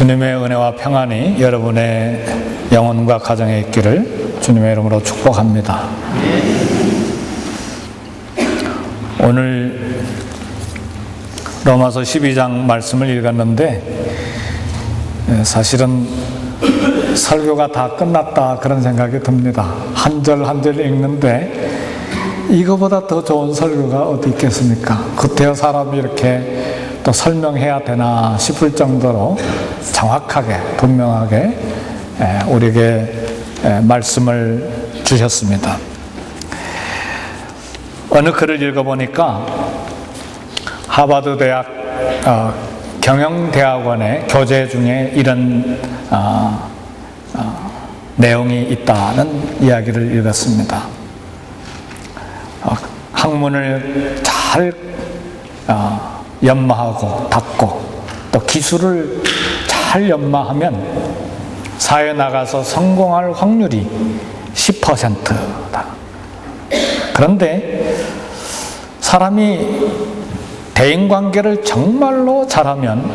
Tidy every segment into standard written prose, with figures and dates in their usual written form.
주님의 은혜와 평안이 여러분의 영혼과 가정에 있기를 주님의 이름으로 축복합니다. 오늘 로마서 12장 말씀을 읽었는데 사실은 설교가 다 끝났다 그런 생각이 듭니다. 한 절 한 절 읽는데 이거보다 더 좋은 설교가 어디 있겠습니까? 그때야 사람이 이렇게 또 설명해야 되나 싶을 정도로 정확하게 분명하게 우리에게 말씀을 주셨습니다. 어느 글을 읽어보니까 하버드 대학 경영대학원의 교재 중에 이런 내용이 있다는 이야기를 읽었습니다. 학문을 잘 연마하고 닦고 또 기술을 잘 연마하면 사회에 나가서 성공할 확률이 10%다. 그런데 사람이 대인관계를 정말로 잘하면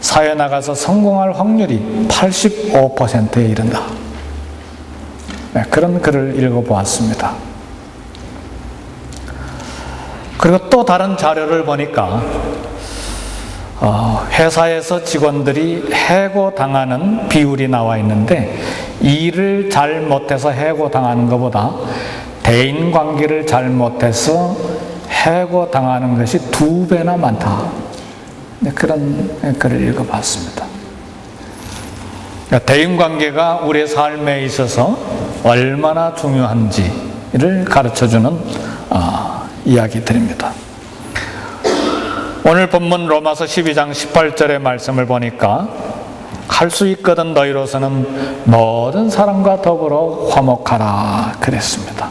사회에 나가서 성공할 확률이 85%에 이른다. 그런 글을 읽어보았습니다. 그리고 또 다른 자료를 보니까 회사에서 직원들이 해고당하는 비율이 나와 있는데 일을 잘 못해서 해고당하는 것보다 대인관계를 잘 못해서 해고당하는 것이 2배나 많다. 그런 글을 읽어봤습니다. 대인관계가 우리의 삶에 있어서 얼마나 중요한지를 가르쳐주는 이야기들입니다. 오늘 본문 로마서 12장 18절의 말씀을 보니까 할 수 있거든 너희로서는 모든 사람과 더불어 화목하라 그랬습니다.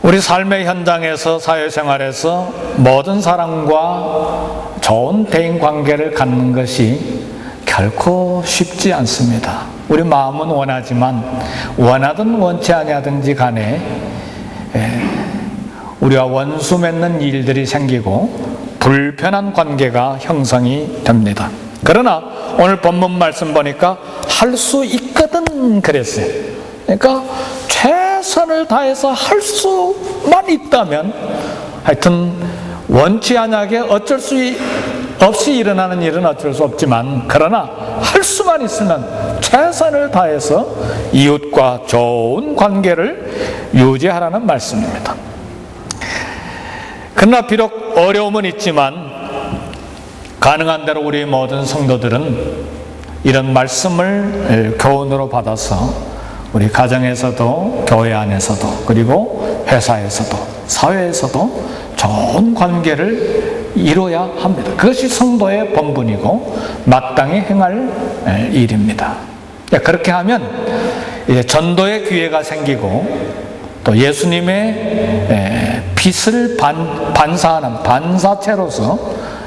우리 삶의 현장에서 사회생활에서 모든 사람과 좋은 대인관계를 갖는 것이 결코 쉽지 않습니다. 우리 마음은 원하지만 원하든 원치 아니하든지 간에 우리와 원수 맺는 일들이 생기고 불편한 관계가 형성이 됩니다. 그러나 오늘 본문 말씀 보니까 할 수 있거든 그랬어요. 그러니까 최선을 다해서 할 수만 있다면 하여튼 원치 않게 어쩔 수 없이 일어나는 일은 어쩔 수 없지만 그러나 할 수만 있으면 최선을 다해서 이웃과 좋은 관계를 유지하라는 말씀입니다. 그러나 비록 어려움은 있지만 가능한 대로 우리 모든 성도들은 이런 말씀을 교훈으로 받아서 우리 가정에서도 교회 안에서도 그리고 회사에서도 사회에서도 좋은 관계를 이루어야 합니다. 그것이 성도의 본분이고 마땅히 행할 일입니다. 그렇게 하면 이제 전도의 기회가 생기고 또 예수님의 빛을 반사하는 반사체로서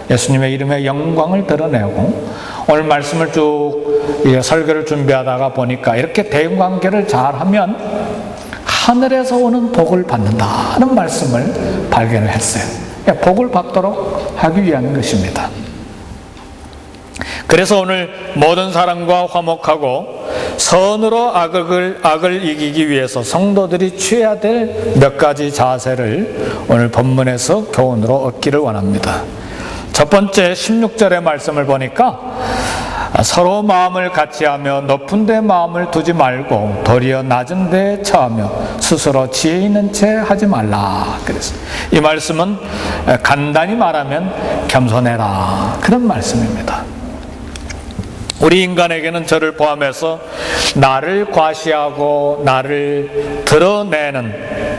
예수님의 이름의 영광을 드러내고 오늘 말씀을 쭉 설교를 준비하다가 보니까 이렇게 대인관계를 잘하면 하늘에서 오는 복을 받는다는 말씀을 발견을 했어요. 복을 받도록 하기 위한 것입니다. 그래서 오늘 모든 사람과 화목하고 선으로 악을 이기기 위해서 성도들이 취해야 될 몇 가지 자세를 오늘 본문에서 교훈으로 얻기를 원합니다. 첫 번째 16절의 말씀을 보니까 서로 마음을 같이하며 높은 데 마음을 두지 말고 도리어 낮은 데에 처하며 스스로 지혜 있는 채 하지 말라 그랬어요. 이 말씀은 간단히 말하면 겸손해라 그런 말씀입니다. 우리 인간에게는 저를 포함해서 나를 과시하고 나를 드러내는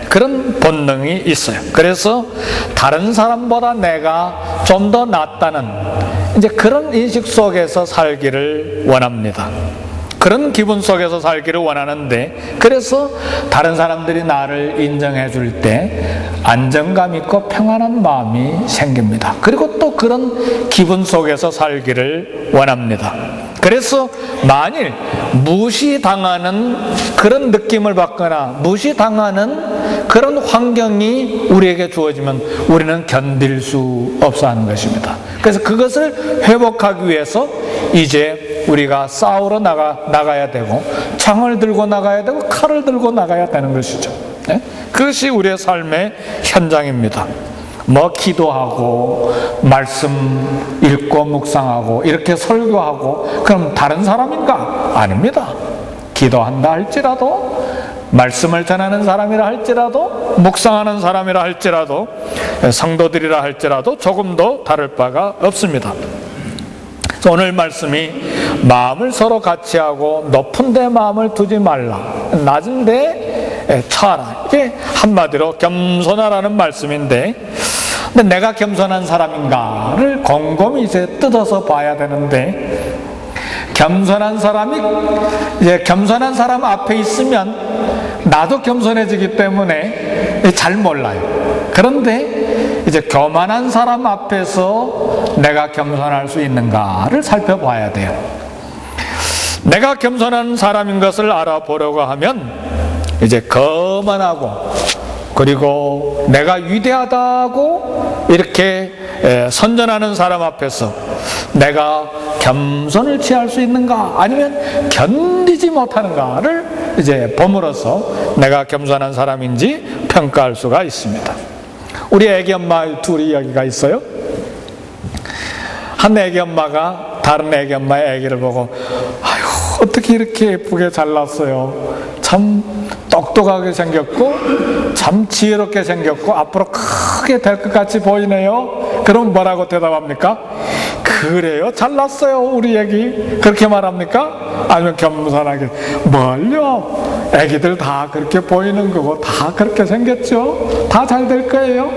그런 본능이 있어요. 그래서 다른 사람보다 내가 좀 더 낫다는 이제 그런 인식 속에서 살기를 원합니다. 그런 기분 속에서 살기를 원하는데, 그래서 다른 사람들이 나를 인정해 줄 때 안정감 있고 평안한 마음이 생깁니다. 그리고 또 그런 기분 속에서 살기를 원합니다. 그래서 만일 무시당하는 그런 느낌을 받거나 무시당하는 그런 환경이 우리에게 주어지면 우리는 견딜 수 없어 하는 것입니다. 그래서 그것을 회복하기 위해서 이제 우리가 싸우러 나가야 되고, 창을 들고 나가야 되고, 칼을 들고 나가야 되는 것이죠. 그것이 우리의 삶의 현장입니다. 뭐 기도하고 말씀 읽고 묵상하고 이렇게 설교하고 그럼 다른 사람인가? 아닙니다. 기도한다 할지라도, 말씀을 전하는 사람이라 할지라도, 묵상하는 사람이라 할지라도, 성도들이라 할지라도 조금도 다를 바가 없습니다. 오늘 말씀이 마음을 서로 같이 하고 높은 데 마음을 두지 말라, 낮은 데 처하라, 이게 한마디로 겸손하라는 말씀인데, 근데 내가 겸손한 사람인가를 곰곰이 이제 뜯어서 봐야 되는데, 겸손한 사람이 이제 겸손한 사람 앞에 있으면 나도 겸손해지기 때문에 잘 몰라요. 그런데 이제 교만한 사람 앞에서 내가 겸손할 수 있는가를 살펴봐야 돼요. 내가 겸손한 사람인 것을 알아보려고 하면 이제 거만하고, 그리고 내가 위대하다고 이렇게 선전하는 사람 앞에서 내가 겸손을 취할 수 있는가, 아니면 견디지 못하는가를 이제 보므로서 내가 겸손한 사람인지 평가할 수가 있습니다. 우리 애기 엄마 둘이 이야기가 있어요. 한 애기 엄마가 다른 애기 엄마의 애기를 보고, 아유, 어떻게 이렇게 예쁘게 잘났어요. 참 똑똑하게 생겼고 참 지혜롭게 생겼고 앞으로 크게 될 것 같이 보이네요. 그럼 뭐라고 대답합니까? 그래요, 잘났어요 우리 애기, 그렇게 말합니까? 아니면 겸손하게, 뭘요, 애기들 다 그렇게 보이는 거고 다 그렇게 생겼죠, 다 잘 될 거예요,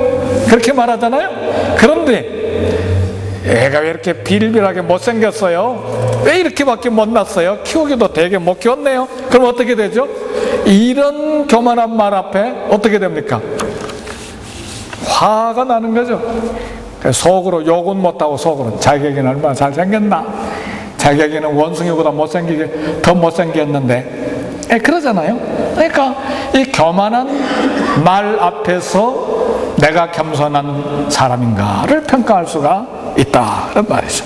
그렇게 말하잖아요. 그런데 애가 왜 이렇게 비일비일하게 못생겼어요? 왜 이렇게밖에 못났어요? 키우기도 되게 못 키웠네요. 그럼 어떻게 되죠? 이런 교만한 말 앞에 어떻게 됩니까? 화가 나는 거죠. 속으로 욕은 못하고 속으로 자기에게는 얼마나 잘생겼나, 자기에게는 원숭이보다 더 못생겼는데, 그러잖아요. 그러니까 이 교만한 말 앞에서 내가 겸손한 사람인가를 평가할 수가 있다, 그런 말이죠.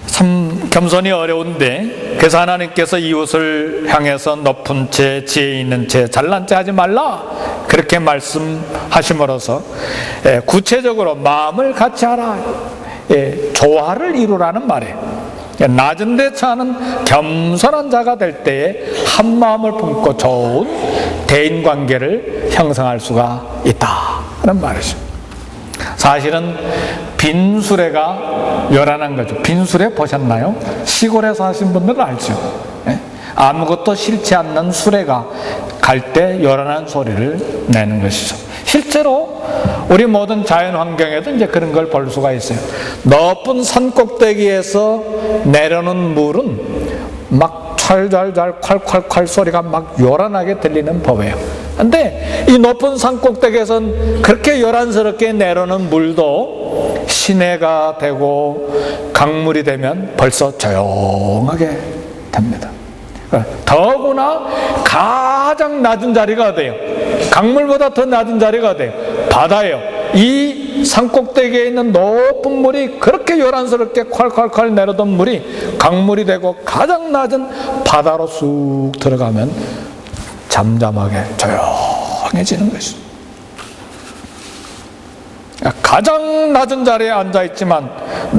참 겸손이 어려운데, 그래서 하나님께서 이웃을 향해서 높은 채, 지혜 있는 채, 잘난 채 하지 말라, 그렇게 말씀하심으로써 구체적으로 마음을 같이 하라, 조화를 이루라는 말이에요. 낮은 데 처하는 겸손한 자가 될 때에 한 마음을 품고 좋은 대인관계를 형성할 수가 있다, 하는 말이죠. 사실은 빈 수레가 요란한 거죠. 빈 수레 보셨나요? 시골에 사신 분들은 알죠. 아무것도 싫지 않는 수레가 갈 때 요란한 소리를 내는 것이죠. 실제로 우리 모든 자연 환경에도 이제 그런 걸 볼 수가 있어요. 높은 산 꼭대기에서 내려오는 물은 막 찰잘잘 콸콸콸 소리가 막 요란하게 들리는 법이에요. 근데 이 높은 산 꼭대기에선 그렇게 요란스럽게 내려오는 물도 시내가 되고 강물이 되면 벌써 조용하게 됩니다. 더구나 가장 낮은 자리가 어디예요? 강물보다 더 낮은 자리가 어디예요? 바다예요. 이 산꼭대기에 있는 높은 물이 그렇게 요란스럽게 콸콸콸 내려던 물이 강물이 되고 가장 낮은 바다로 쑥 들어가면 잠잠하게 조용해지는 것이죠. 가장 낮은 자리에 앉아있지만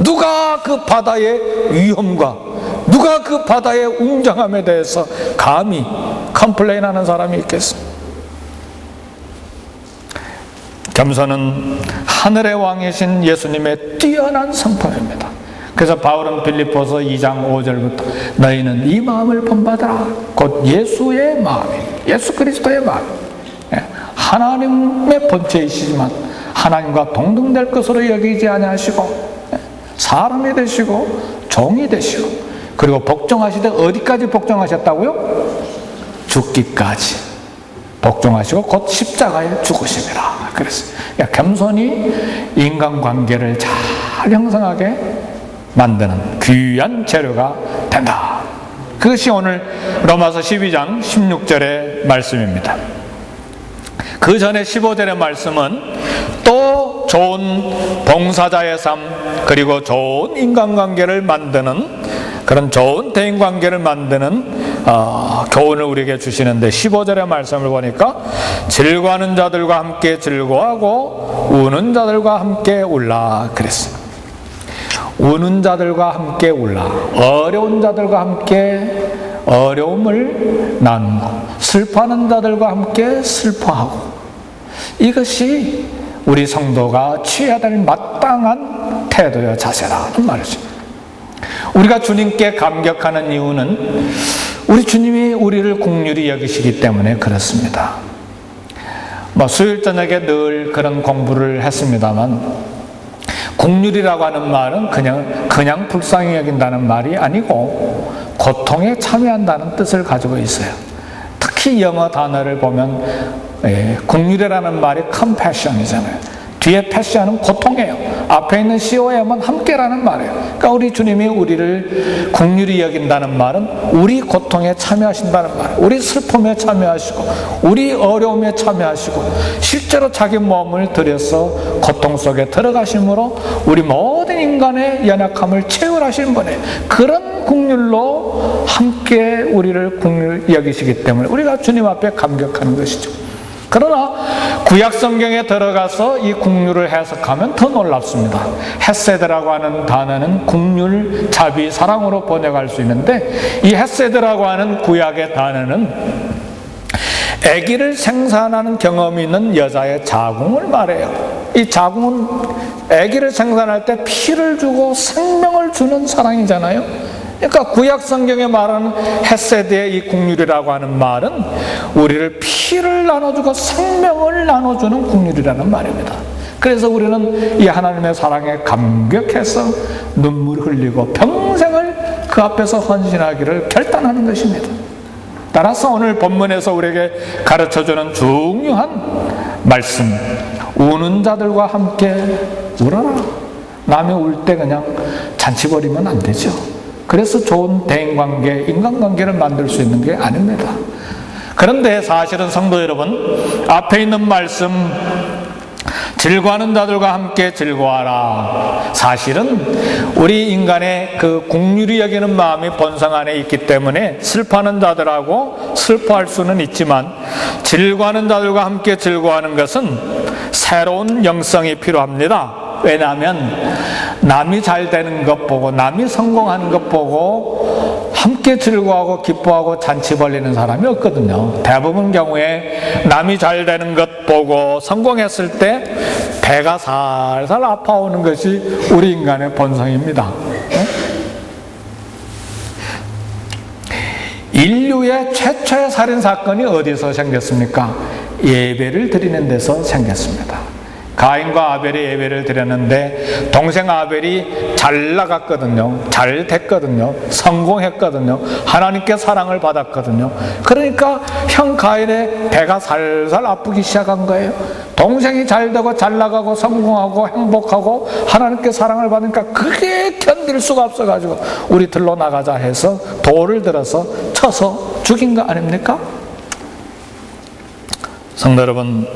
누가 그 바다의 위험과 누가 그 바다의 웅장함에 대해서 감히 컴플레인하는 사람이 있겠습니까? 겸손은 하늘의 왕이신 예수님의 뛰어난 성품입니다. 그래서 바울은 빌립보서 2장 5절부터 너희는 이 마음을 본받아라, 곧 예수의 마음이, 예수 그리스도의 마음, 하나님의 본체이시지만 하나님과 동등될 것으로 여기지 아니하시고 사람이 되시고 종이 되시고 그리고 복종하시되 어디까지 복종하셨다고요? 죽기까지 복종하시고 곧 십자가에 죽으심이라 그랬어요. 그러니까 겸손히 인간관계를 잘 형성하게 만드는 귀한 재료가 된다. 그것이 오늘 로마서 12장 16절의 말씀입니다. 그 전에 15절의 말씀은 또 좋은 봉사자의 삶, 그리고 좋은 인간관계를 만드는, 그런 좋은 대인관계를 만드는 교훈을 우리에게 주시는데, 15절의 말씀을 보니까 즐거워하는 자들과 함께 즐거워하고 우는 자들과 함께 울라 그랬어요. 우는 자들과 함께 울라, 어려운 자들과 함께 어려움을 나누고 슬퍼하는 자들과 함께 슬퍼하고, 이것이 우리 성도가 취해야 될 마땅한 태도여 자세라는 말이죠. 우리가 주님께 감격하는 이유는 우리 주님이 우리를 긍휼히 여기시기 때문에 그렇습니다. 수요일 저녁에 늘 그런 공부를 했습니다만, 긍휼이라고 하는 말은 그냥 불쌍히 여긴다는 말이 아니고 고통에 참여한다는 뜻을 가지고 있어요. 특히 영어 단어를 보면 긍휼이라는 말이 compassion이잖아요. 뒤에 패션은 고통이에요. 앞에 있는 COM은 함께라는 말이에요. 그러니까 우리 주님이 우리를 긍휼히 여긴다는 말은 우리 고통에 참여하신다는 말이에요. 우리 슬픔에 참여하시고 우리 어려움에 참여하시고 실제로 자기 몸을 들여서 고통 속에 들어가심으로 우리 모든 인간의 연약함을 채울하신 분이에요. 그런 긍휼로 함께 우리를 긍휼히 여기시기 때문에 우리가 주님 앞에 감격하는 것이죠. 그러나 구약 성경에 들어가서 이 긍휼을 해석하면 더 놀랍습니다. 헤세드라고 하는 단어는 긍휼, 자비, 사랑으로 번역할 수 있는데, 이 헤세드라고 하는 구약의 단어는 아기를 생산하는 경험이 있는 여자의 자궁을 말해요. 이 자궁은 아기를 생산할 때 피를 주고 생명을 주는 사랑이잖아요. 그러니까 구약 성경에 말하는 헤세드의 이 긍휼이라고 하는 말은 우리를 피를 나눠주고 생명을 나눠주는 긍휼이라는 말입니다. 그래서 우리는 이 하나님의 사랑에 감격해서 눈물을 흘리고 평생을 그 앞에서 헌신하기를 결단하는 것입니다. 따라서 오늘 본문에서 우리에게 가르쳐주는 중요한 말씀, 우는 자들과 함께 울어라. 남이 울 때 그냥 잔치 벌이면 안 되죠. 그래서 좋은 대인관계, 인간관계를 만들 수 있는 게 아닙니다. 그런데 사실은 성도 여러분, 앞에 있는 말씀 즐거워하는 자들과 함께 즐거워하라, 사실은 우리 인간의 그 긍휼히 여기는 마음이 본성 안에 있기 때문에 슬퍼하는 자들하고 슬퍼할 수는 있지만, 즐거워하는 자들과 함께 즐거워하는 것은 새로운 영성이 필요합니다. 왜냐하면 남이 잘 되는 것 보고, 남이 성공하는 것 보고 함께 즐거워하고 기뻐하고 잔치 벌리는 사람이 없거든요. 대부분 경우에 남이 잘 되는 것 보고 성공했을 때 배가 살살 아파오는 것이 우리 인간의 본성입니다. 인류의 최초의 살인사건이 어디서 생겼습니까? 예배를 드리는 데서 생겼습니다. 가인과 아벨이 예배를 드렸는데 동생 아벨이 잘 나갔거든요. 잘 됐거든요. 성공했거든요. 하나님께 사랑을 받았거든요. 그러니까 형 가인의 배가 살살 아프기 시작한 거예요. 동생이 잘 되고 잘 나가고 성공하고 행복하고 하나님께 사랑을 받으니까 그게 견딜 수가 없어가지고 우리 들러 나가자 해서 돌을 들어서 쳐서 죽인 거 아닙니까? 성도 여러분,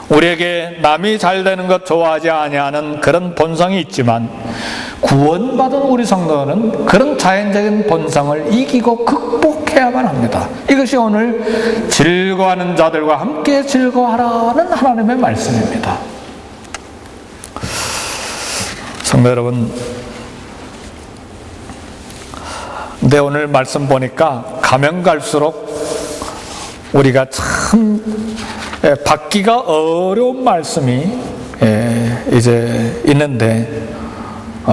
우리에게 남이 잘 되는 것 좋아하지 아니하는 그런 본성이 있지만, 구원받은 우리 성도는 그런 자연적인 본성을 이기고 극복해야만 합니다. 이것이 오늘 즐거워하는 자들과 함께 즐거워하라는 하나님의 말씀입니다. 성도 여러분, 근데 오늘 말씀 보니까 가면 갈수록 우리가 참 받기가 어려운 말씀이 이제 있는데,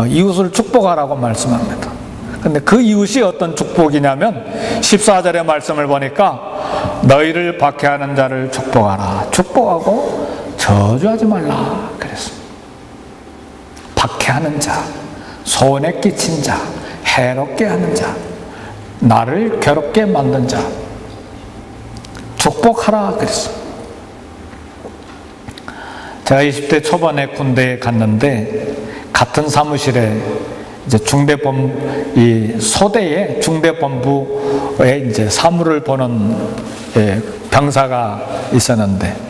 이웃을 축복하라고 말씀합니다. 근데 그 이웃이 어떤 축복이냐면 14절의 말씀을 보니까 너희를 박해하는 자를 축복하라. 축복하고 저주하지 말라 그랬습니다. 박해하는 자, 손해 끼친 자, 해롭게 하는 자, 나를 괴롭게 만든 자 축복하라 그랬어요. 제가 20대 초반에 군대에 갔는데 같은 사무실에 이제 이 소대의 중대본부에 이제 사무를 보는 병사가 있었는데